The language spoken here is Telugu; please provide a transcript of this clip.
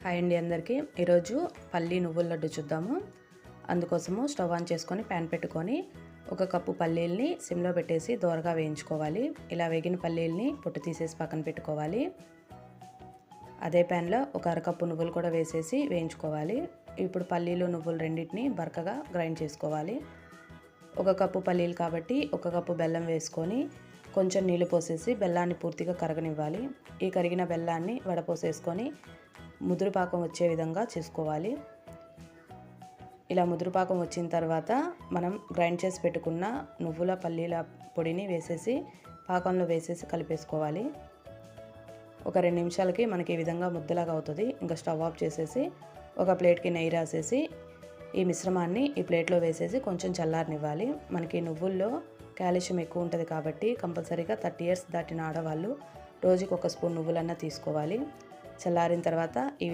హాయ్ అండి అందరికీ. ఈరోజు పల్లి నువ్వుల లడ్డు చూద్దాము. అందుకోసము స్టవ్ ఆన్ చేసుకొని ప్యాన్ పెట్టుకొని 1 కప్పు పల్లీల్ని సిమ్లో పెట్టేసి దోరగా వేయించుకోవాలి. ఇలా వేగిన పల్లీల్ని పొట్టు తీసేసి పక్కన పెట్టుకోవాలి. అదే ప్యాన్లో 1 అరకప్పు నువ్వులు కూడా వేసేసి వేయించుకోవాలి. ఇప్పుడు పల్లీలు నువ్వులు రెండింటిని బరకగా గ్రైండ్ చేసుకోవాలి. 1 కప్పు పల్లీలు కాబట్టి 1 కప్పు బెల్లం వేసుకొని కొంచెం నీళ్లు పోసేసి బెల్లాన్ని పూర్తిగా కరగనివ్వాలి. ఈ కరిగిన బెల్లాన్ని వడపోసేసుకొని ముదురు పాకం వచ్చే విధంగా చేసుకోవాలి. ఇలా ముదురు పాకం వచ్చిన తర్వాత మనం గ్రైండ్ చేసి పెట్టుకున్న నువ్వుల పల్లీల పొడిని వేసేసి పాకంలో వేసేసి కలిపేసుకోవాలి. ఒక 2 నిమిషాలకి మనకి ఈ విధంగా ముద్దలాగా అవుతుంది. ఇంకా స్టవ్ ఆఫ్ చేసేసి ఒక ప్లేట్కి నెయ్యి రాసేసి ఈ మిశ్రమాన్ని ఈ ప్లేట్లో వేసేసి కొంచెం చల్లారనివ్వాలి. మనకి నువ్వుల్లో కాల్షియం ఎక్కువ ఉంటుంది కాబట్టి కంపల్సరీగా 30 ఇయర్స్ దాటిన ఆడవాళ్ళు రోజుకి 1 స్పూన్ నువ్వులన్నా తీసుకోవాలి. చల్లారిన తర్వాత